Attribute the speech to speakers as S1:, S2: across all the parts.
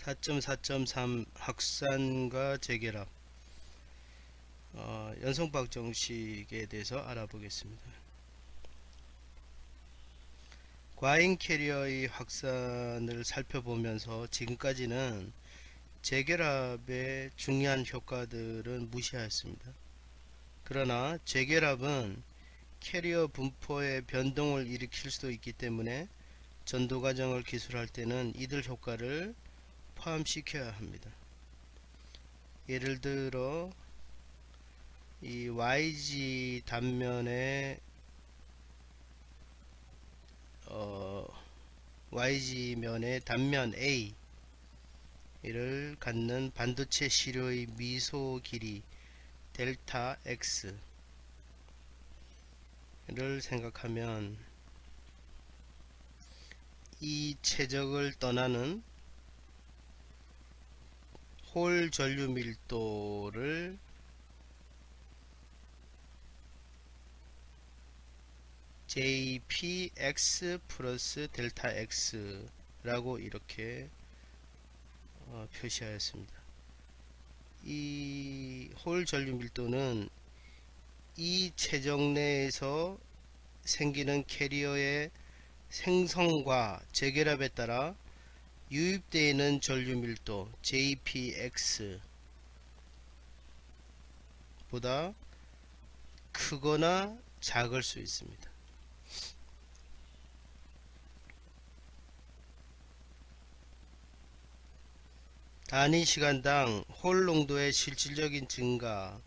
S1: 4.4.3 확산과 재결합 연속 방정식에 대해서 알아보겠습니다. 과잉 캐리어의 확산을 살펴보면서 지금까지는 재결합의 중요한 효과들은 무시하였습니다. 그러나 재결합은 캐리어 분포의 변동을 일으킬 수도 있기 때문에 전도 과정을 기술할 때는 이들 효과를 포함시켜야 합니다. 예를 들어 이 YG 단면에 YG면의 단면 A를 갖는 반도체 시료의 미소 길이 델타 X를 생각하면 이 최적을 떠나는 홀 전류 밀도를 JPX 플러스 델타 X라고 이렇게 표시하였습니다. 이 홀 전류 밀도는 이 최적 내에서 생기는 캐리어의 생성과 재결합에 따라 유입되어 있는 전류 밀도 JPX 보다 크거나 작을 수 있습니다. 단위 시간당 홀 농도의 실질적인 증가,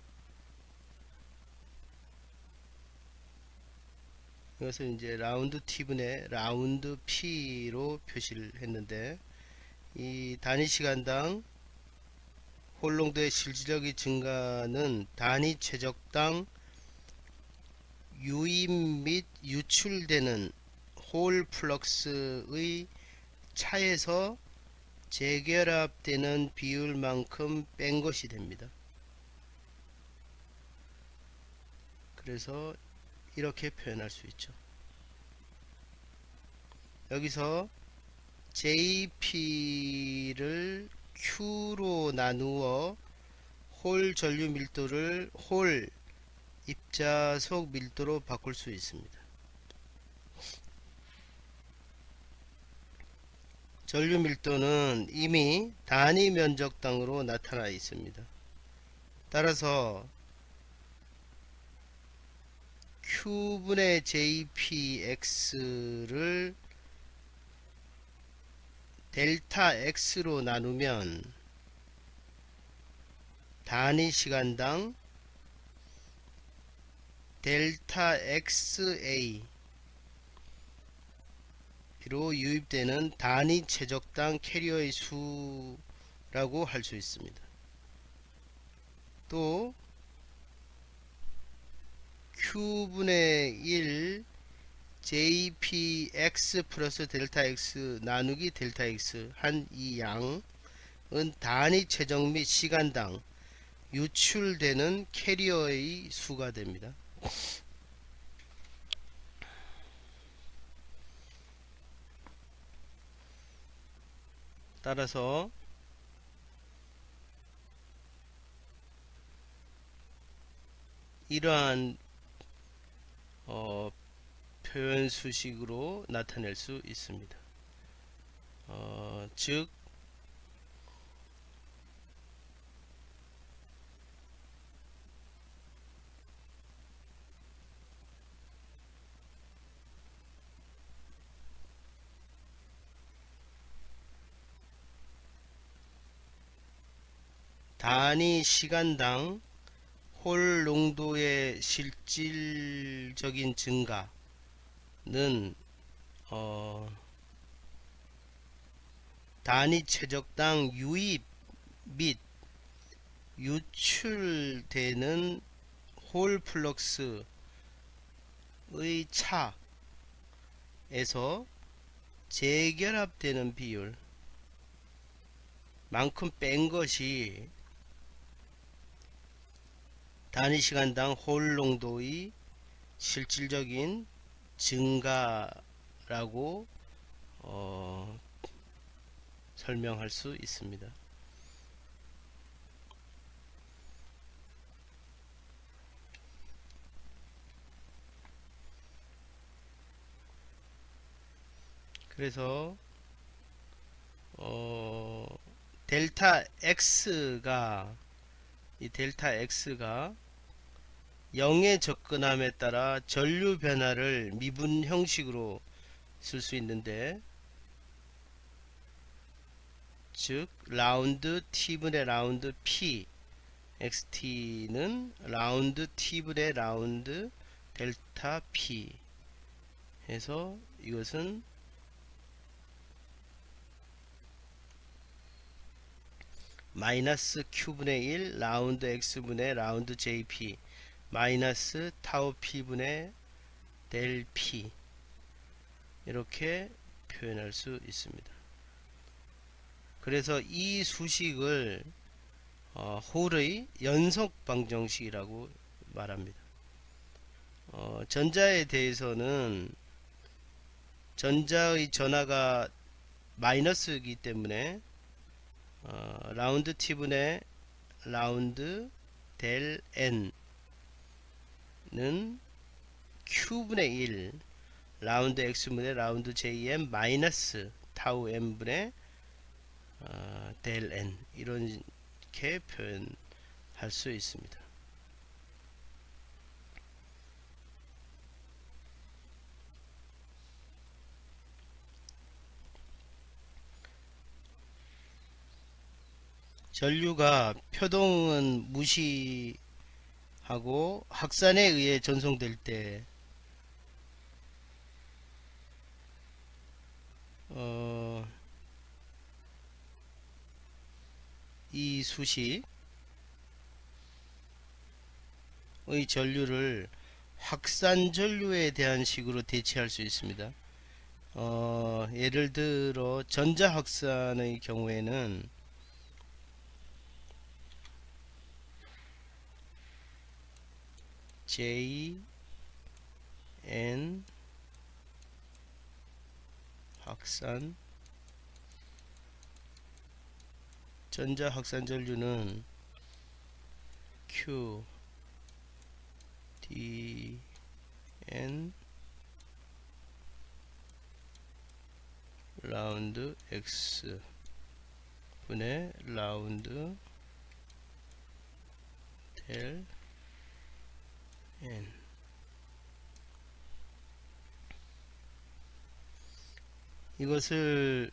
S1: 이것을 이제 라운드 T분의 라운드 P로 표시를 했는데, 이 단위 시간당 홀 농도의 실질적인 증가는 단위 최적당 유입 및 유출되는 홀 플럭스의 차에서 재결합되는 비율만큼 뺀 것이 됩니다. 그래서 이렇게 표현할 수 있죠. 여기서 JP를 Q로 나누어 홀 전류 밀도를 홀 입자속 밀도로 바꿀 수 있습니다. 전류 밀도는 이미 단위 면적당으로 나타나 있습니다. 따라서 Q분의 JPX를 델타 X로 나누면 단위 시간당 델타 XA 로 유입되는 단위 최적당 캐리어의 수라고 할 수 있습니다. 또 Q분의 1 JPX 플러스 델타 X 나누기 델타 X 한 이 양은 단위 최적 및 시간당 유출되는 캐리어의 수가 됩니다. 따라서 이러한 표현 수식으로 나타낼 수 있습니다. 즉 단위 시간당 홀 농도의 실질적인 증가는 단위 최적당 유입 및 유출되는 홀 플럭스의 차에서 재결합되는 비율 만큼 뺀 것이 단위 시간당 홀 농도의 실질적인 증가라고 설명할 수 있습니다. 그래서 델타 x가 이 델타 x가 0에 접근함에 따라 전류 변화를 미분 형식으로 쓸 수 있는데, 즉 라운드 t분의 라운드 p xt는 라운드 t분의 라운드 델타 p 해서 이것은 마이너스 q분의 1 라운드 x분의 라운드 jp 마이너스 타우 p분의 델 p 이렇게 표현할 수 있습니다. 그래서 이 수식을 홀의 연속 방정식이라고 말합니다. 전자에 대해서는 전자의 전하가 마이너스이기 때문에 라운드 t분의 라운드 델 n는 q분의 1 라운드 x분의 라운드 jm 마이너스 타우 m분의 델 n 이렇게 표현할 수 있습니다. 전류가 표동은 무시하고 확산에 의해 전송될 때 이 수식의 전류를 확산 전류에 대한 식으로 대체할 수 있습니다. 예를 들어 전자 확산의 경우에는 J N 확산 전자 확산 전류는 Q D N 라운드 X 분의 라운드 델 N 이것을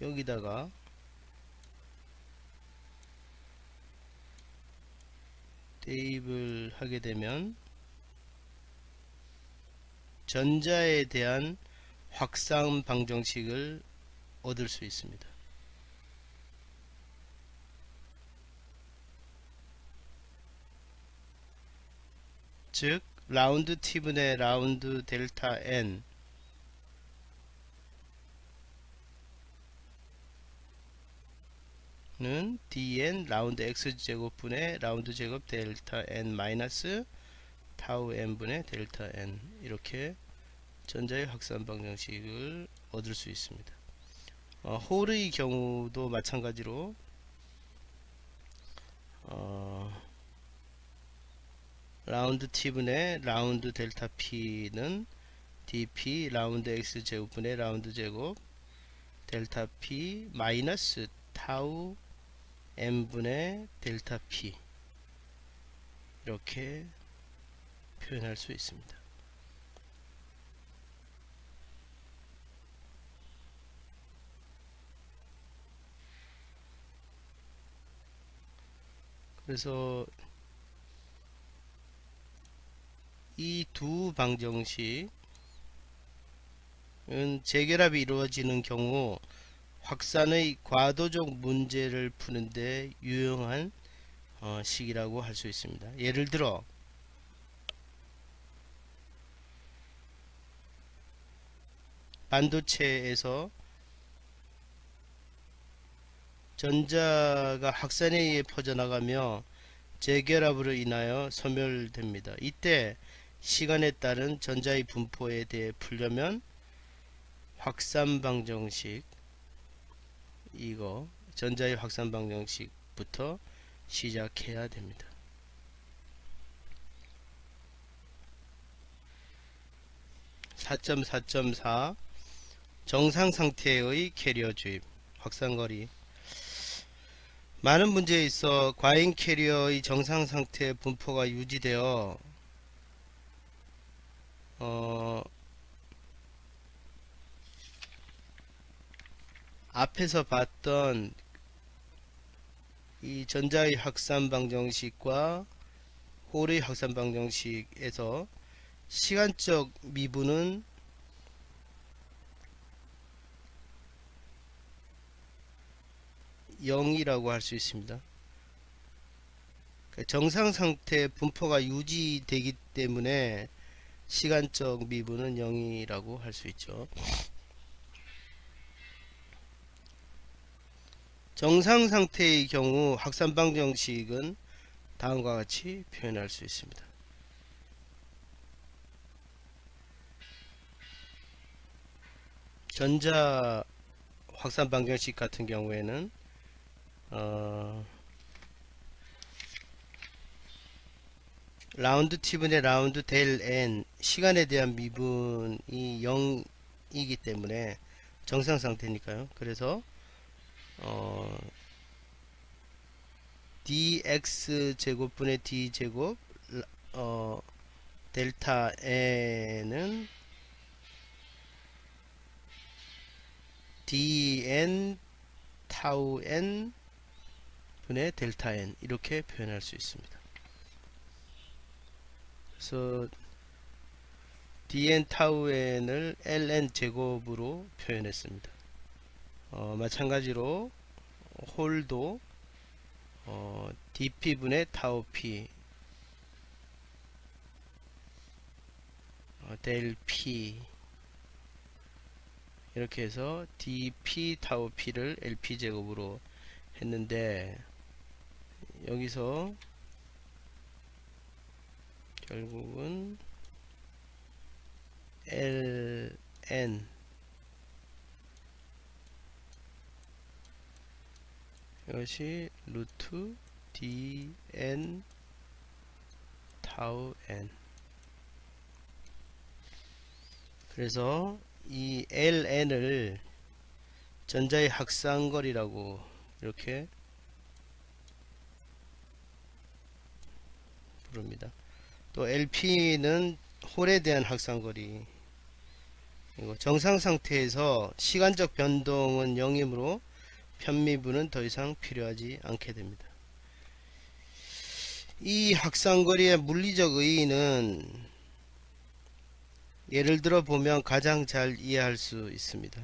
S1: 여기다가 대입을 하게 되면 전자에 대한 확산 방정식을 얻을 수 있습니다. 즉 라운드 t분의 라운드 델타 n 는 dn 라운드 x제곱분의 라운드 제곱 델타 n 마이너스 타우 n분의 델타 n 이렇게 전자의 확산 방정식을 얻을 수 있습니다. 홀의 경우도 마찬가지로 라운드 t분의 라운드 델타 p는 dp 라운드 x 제곱분의 라운드 제곱 델타 p 마이너스 타우 m분의 델타 p 이렇게 표현할 수 있습니다. 그래서 이 두 방정식은 재결합이 이루어지는 경우 확산의 과도적 문제를 푸는데 유용한 식이라고 할 수 있습니다. 예를 들어 반도체에서 전자가 확산에 의해 퍼져나가며 재결합으로 인하여 소멸됩니다. 이때 시간에 따른 전자의 분포에 대해 풀려면 확산 방정식, 이거 전자의 확산 방정식부터 시작해야 됩니다. 4.4.4 정상 상태의 캐리어 주입 확산거리. 많은 문제에 있어 과잉 캐리어의 정상 상태 분포가 유지되어 앞에서 봤던 이 전자의 확산 방정식과 홀의 확산 방정식에서 시간적 미분은 (0이라고) 할 수 있습니다. 정상 상태 분포가 유지되기 때문에 시간적 미분은 0이라고 할 수 있죠. 정상 상태의 경우 확산 방정식은 다음과 같이 표현할 수 있습니다. 전자 확산 방정식 같은 경우에는 라운드 t분의 라운드 델 n 시간에 대한 미분이 0이기 때문에 정상 상태니까요. 그래서 dx 제곱분의 d 제곱 델타 n은 dn 타우 n 분의 델타 n 이렇게 표현할 수 있습니다. 그래서 dn 타우 n을 ln 제곱으로 표현했습니다. 마찬가지로 홀도 dp분의 타우 p 델 p 이렇게 해서 dp 타우 p를 lp 제곱으로 했는데 여기서 결국은 ln 이것이 루트 dn 타우 n. 그래서 이 ln을 전자의 확산거리라고 이렇게 부릅니다. 또 lp는 홀에 대한 확산거리. 정상 상태에서 시간적 변동은 0이므로 편미분은 더 이상 필요하지 않게 됩니다. 이 확산거리의 물리적 의의는 예를 들어 보면 가장 잘 이해할 수 있습니다.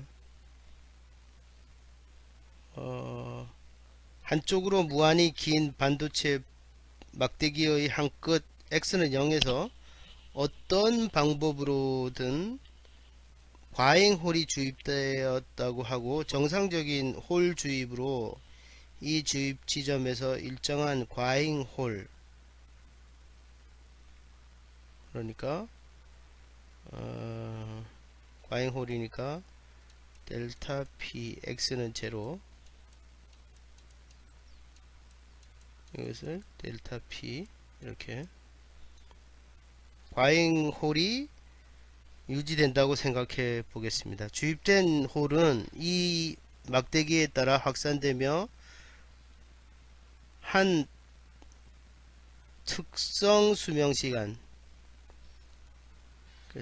S1: 한쪽으로 무한히 긴 반도체 막대기의 한 끝 x는 0에서 어떤 방법으로든 과잉 홀이 주입되었다고 하고 정상적인 홀 주입으로 이 주입 지점에서 일정한 과잉 홀, 그러니까 과잉 홀이니까 델타 p x는 제로, 이것을 델타 p 이렇게 과잉 홀이 유지된다고 생각해 보겠습니다. 주입된 홀은 이 막대기에 따라 확산되며 한 특성 수명시간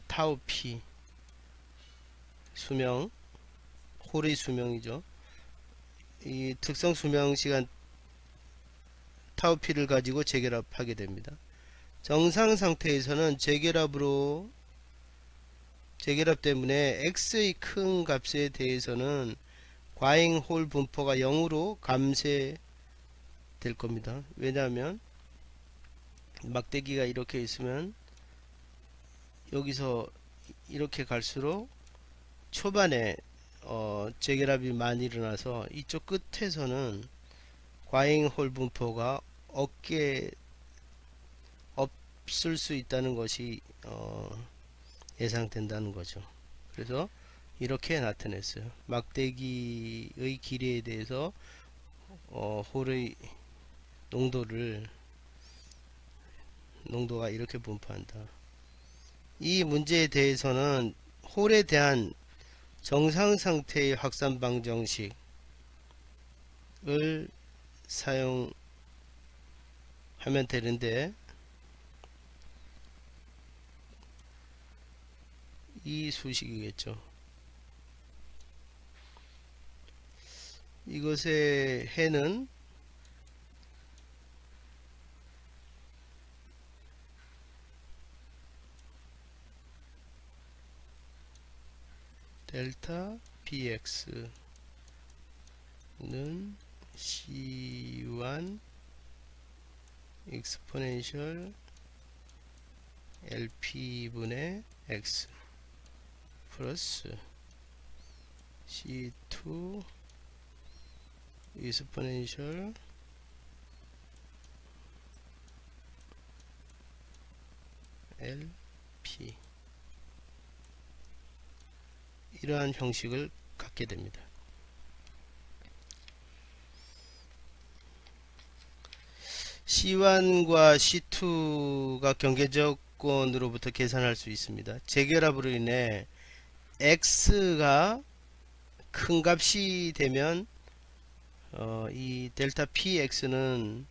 S1: 타우 p 수명, 홀의 수명이죠. 이 특성 수명시간 타우 p를 가지고 재결합하게 됩니다. 정상 상태에서는 재결합 때문에 x의 큰 값에 대해서는 과잉 홀 분포가 0으로 감쇄될 겁니다. 왜냐하면 막대기가 이렇게 있으면 여기서 이렇게 갈수록 초반에 재결합이 많이 일어나서 이쪽 끝에서는 과잉 홀 분포가 없을 수 있다는 것이 예상된다는 거죠. 그래서 이렇게 나타냈어요. 막대기의 길이에 대해서 홀의 농도가 이렇게 분포한다. 이 문제에 대해서는 홀에 대한 정상 상태의 확산 방정식을 사용하면 되는데, 이 수식이겠죠. 이것의 해는 델타 px는 c1 exponential lp분의 x 플러스 c2 exponential lp, 이러한 형식을 갖게 됩니다. C1과 C2가 경계조건으로부터 계산할 수 있습니다. 재결합으로 인해 X가 큰 값이 되면 이 델타 PX는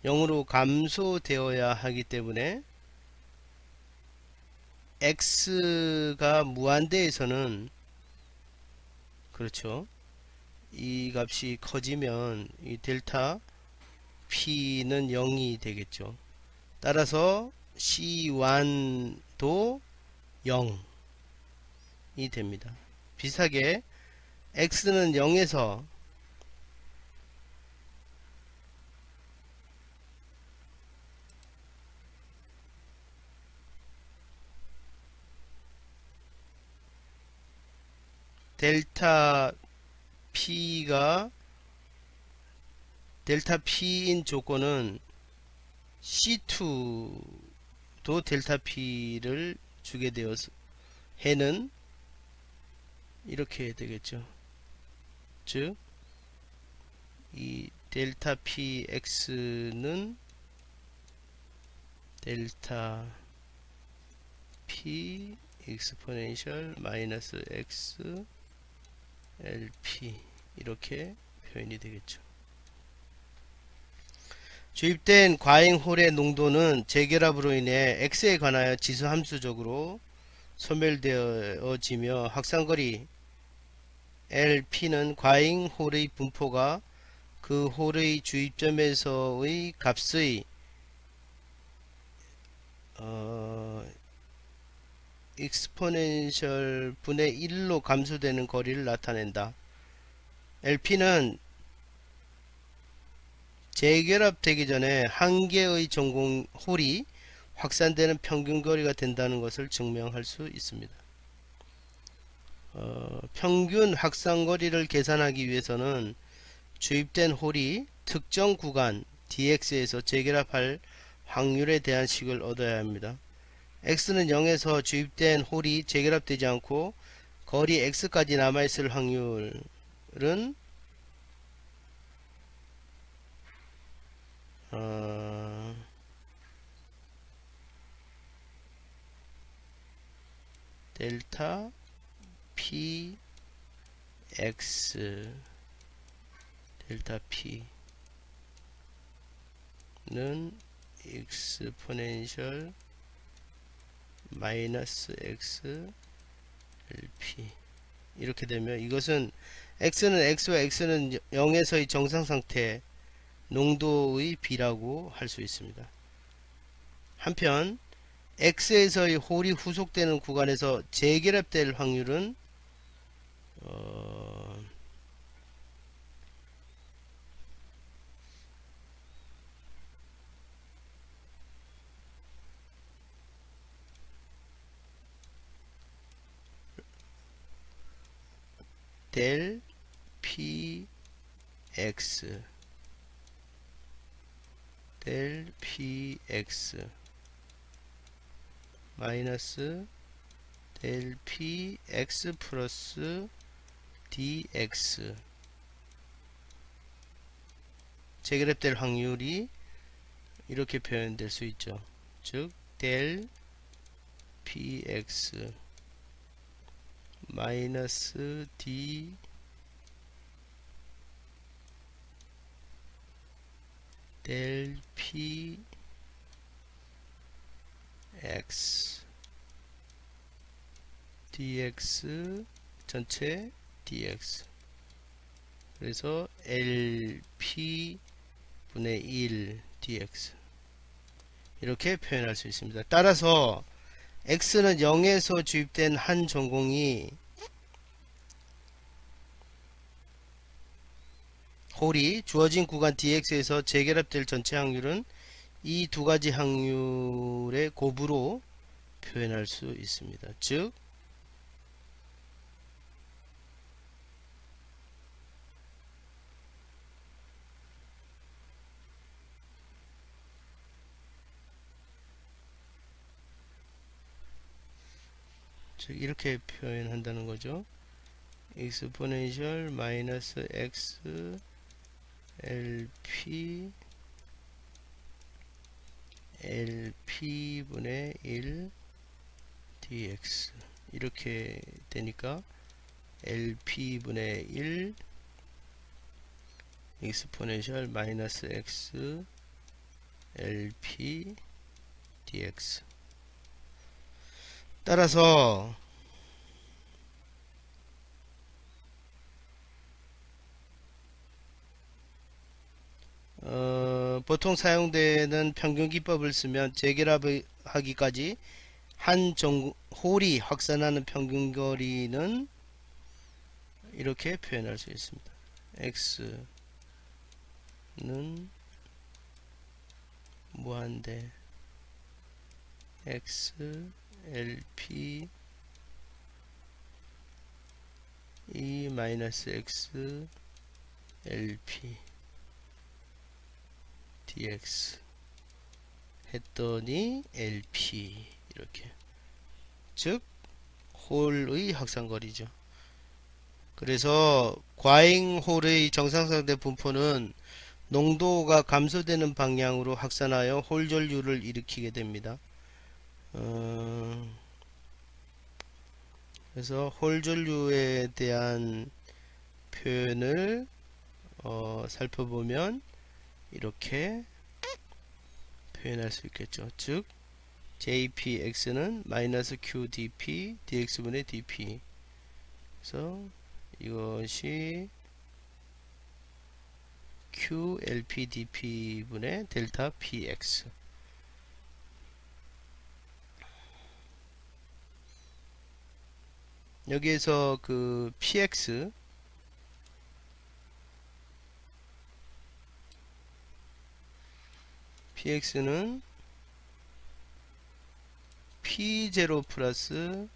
S1: 영으로 감소되어야 하기 때문에 X가 무한대에서는, 그렇죠, 이 값이 커지면 이 델타 P는 0이 되겠죠. 따라서 C1도 0이 됩니다. 비슷하게 X는 0에서 델타 P인 조건은 C2도 델타 P를 주게 되어서 해는 이렇게 되겠죠. 즉, 이 델타 PX는 델타 P exponential 마이너스 X LP, 이렇게 표현이 되겠죠. 주입된 과잉홀의 농도는 재결합으로 인해 X에 관하여 지수함수적으로 소멸되어지며 확산거리 LP는 과잉홀의 분포가 그 홀의 주입점에서의 값의 exponential 분의 1로 감소되는 거리를 나타낸다. LP는 재결합되기 전에 한 개의 전공 홀이 확산되는 평균거리가 된다는 것을 증명할 수 있습니다. 평균 확산거리를 계산하기 위해서는 주입된 홀이 특정 구간 dx에서 재결합할 확률에 대한 식을 얻어야 합니다. x는 0에서 주입된 홀이 재결합되지 않고 거리 x까지 남아있을 확률은 델타 px 델타 p는 exponential 마이너스 x lp, 이렇게 되면 이것은 x는 x와 x는 0에서의 정상상태 농도의 비라고 할 수 있습니다. 한편 x에서의 홀이 후속되는 구간에서 재결합될 확률은 델 px 델 px 마이너스 델 px 플러스 dx 재결합될 확률이 이렇게 표현될 수 있죠. 즉 델 px 마이너스 d 델 px dx 전체 dx 그래서 LP 분의 1 dx 이렇게 표현할 수 있습니다. 따라서 x는 0에서 주입된 한 전공이 홀이 주어진 구간 dx에서 재결합될 전체 확률은 이 두 가지 확률의 곱으로 표현할 수 있습니다. 즉 이렇게 표현한다는 거죠. exponential 마이너스 x LP 분의 1 dx 이렇게 되니까 LP 분의 1 exponential 마이너스 x LP dx 따라서 보통 사용되는 평균 기법을 쓰면 재결합하기까지 한 홀이 확산하는 평균 거리는 이렇게 표현할 수 있습니다. x는 무한대 x LP E 마이너스 x LP dx 했더니 LP 이렇게 즉 홀의 확산거리죠. 그래서 과잉 홀의 정상상대 분포는 농도가 감소되는 방향으로 확산하여 홀 전류를 일으키게 됩니다. 그래서 홀 전류에 대한 표현을 살펴보면 이렇게 표현할 수 있겠죠. 즉 JPX는 마이너스 QDP DX분의 DP 그래서 이것이 QLPDP 분의 델타 PX 여기에서 그 PX는 P0 플러스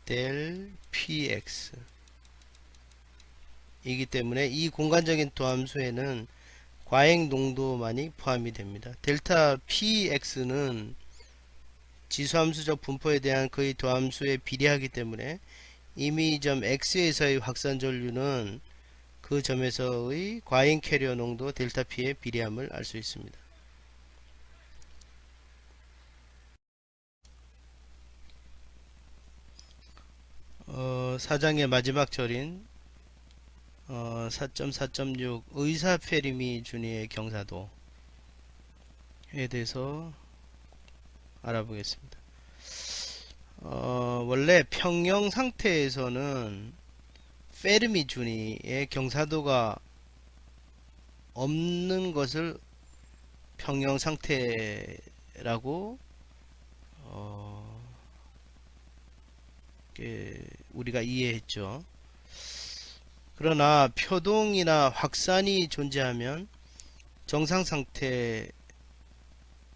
S1: 델 PX 이기 때문에 이 공간적인 도함수에는 과행 농도만이 포함이 됩니다. 델타 PX는 지수함수적 분포에 대한 그의 도함수에 비례하기 때문에 이미 점 X에서의 확산 전류는 그 점에서의 과잉 캐리어 농도 델타 P의 비례함을 알 수 있습니다. 사장의 마지막 절인 4.4.6 의사 페르미 주니의 경사도에 대해서 알아보겠습니다. 원래 평형 상태에서는 페르미 주니의 경사도가 없는 것을 평형 상태라고 우리가 이해했죠. 그러나 표동이나 확산이 존재하면 정상 상태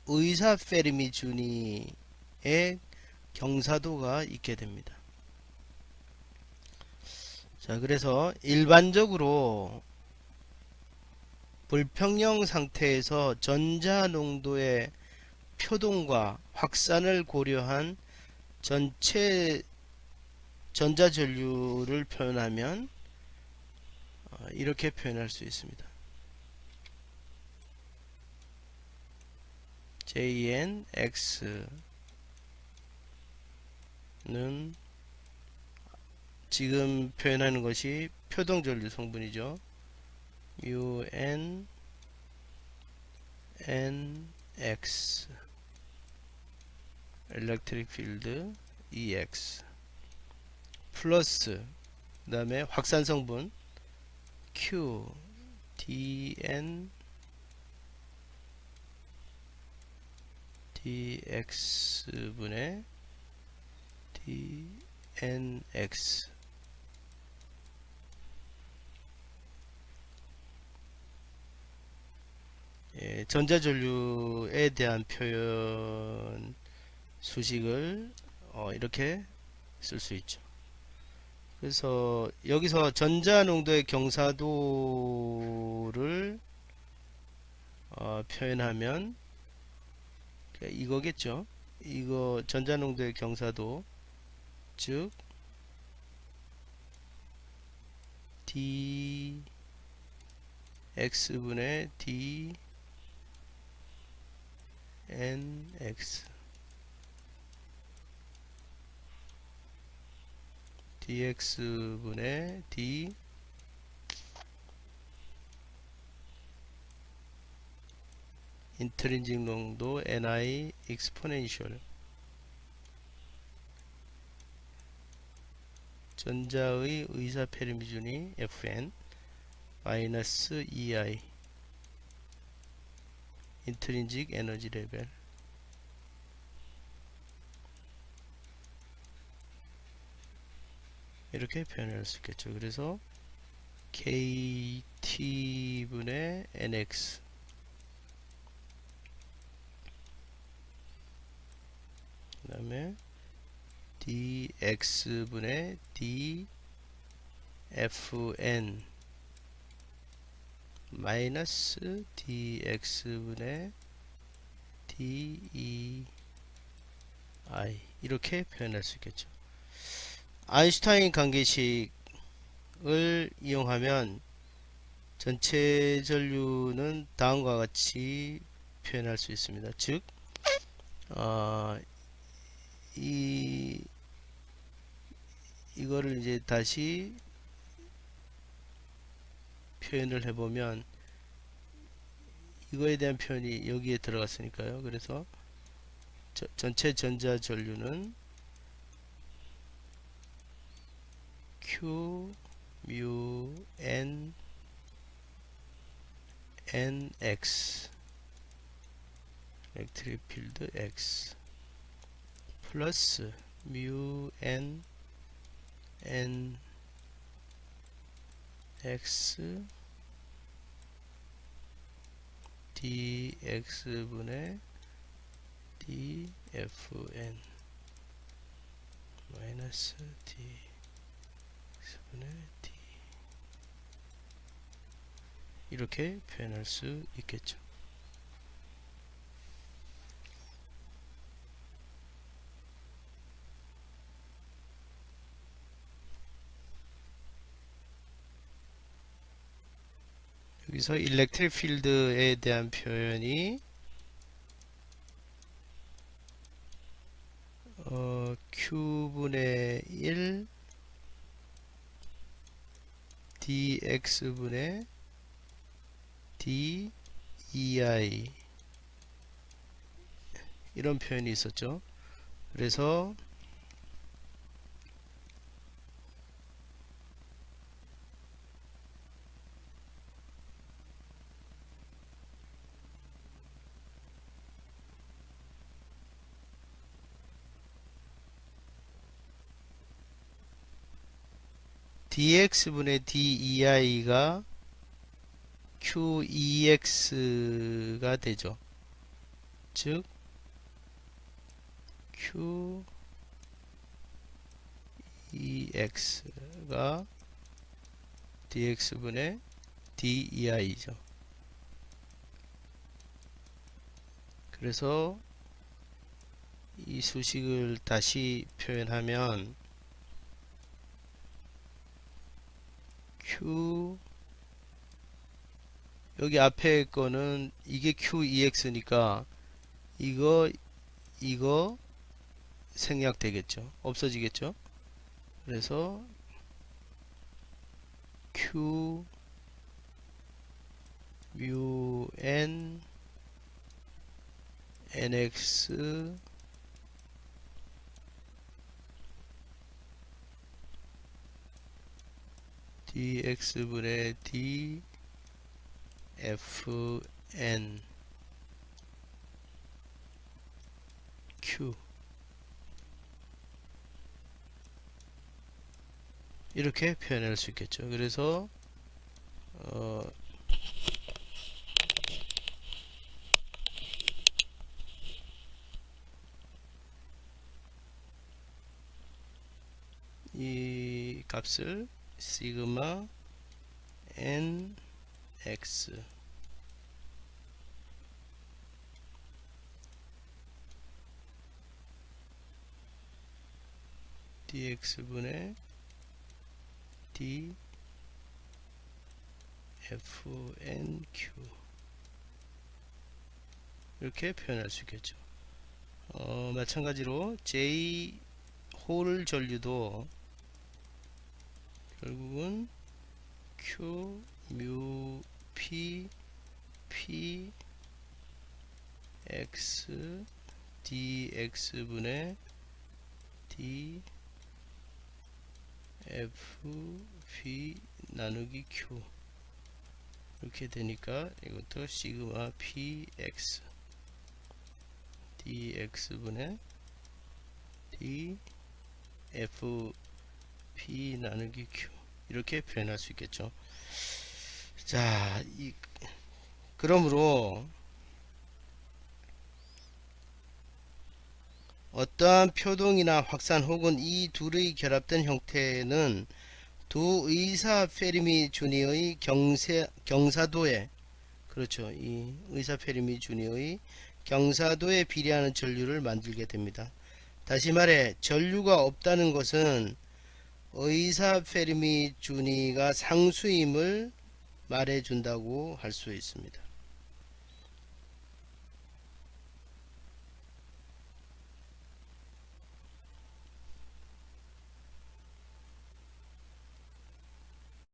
S1: 의사 페르미 주니의 경사도가 있게 됩니다. 자, 그래서 일반적으로 불평형 상태에서 전자 농도의 표동과 확산을 고려한 전체 전자 전류를 표현하면 이렇게 표현할 수 있습니다. JnX는 지금 표현하는 것이 표동 전류 성분이죠. mu nx electric field ex 플러스 그 다음에 확산 성분 q dn dx분의 dnx 전자전류에 대한 표현 수식을 이렇게 쓸 수 있죠. 그래서 여기서 전자농도의 경사도를 표현하면 이거겠죠. 이거 전자농도의 경사도 즉 dx분의 dnx dx분의 d 인트린직 농도 ni exponential 전자의 의사 페르미준이 fn 마이너스 ei 인트린직 에너지 레벨 이렇게 표현할 수 있겠죠. 그래서 KT분의 NX 그 다음에 DX분의 DFN 마이너스 DX분의 DEI 이렇게 표현할 수 있겠죠. 아인슈타인 관계식을 이용하면 전체 전류는 다음과 같이 표현할 수 있습니다. 즉, 이거를 이제 다시 표현을 해보면 이거에 대한 표현이 여기에 들어갔으니까요. 그래서 전체 전자 전류는 Q mu n nx electric field x 플러스 mu n nx dx분의 dfn 마이너스 dx분의 d 이렇게 표현할 수 있겠죠. 여기서 일렉트릭 필드에 대한 표현이 Q분의 1 dx분의 dEI 이런 표현이 있었죠. 그래서 dx분의 dei가 qex가 되죠. 즉 qex가 dx분의 dei죠. 그래서 이 수식을 다시 표현하면 Q, 여기 앞에 거는 이게 QEX니까 이거 생략되겠죠. 없어지겠죠. 그래서 Q 뮤 N NX dx분의 d fn q 이렇게 표현할 수 있겠죠. 그래서 이 값을 시그마 n x dx분의 d fnq 이렇게 표현할 수 있겠죠. 마찬가지로 j 홀 전류도 결국은 q 뮤 p p x dx분의 d f v 나누기 q 이렇게 되니까 이것도 시그마 px dx분의 d f p 나누기 q 이렇게 표현할 수 있겠죠. 자, 그러므로 어떠한 표동이나 확산 혹은 이 둘의 결합된 형태는 두 의사 페르미 주니의 경사도에 그렇죠. 이 의사 페르미 주니의 경사도에 비례하는 전류를 만들게 됩니다. 다시 말해 전류가 없다는 것은 의사 페르미 주니가 상수임을 말해준다고 할 수 있습니다.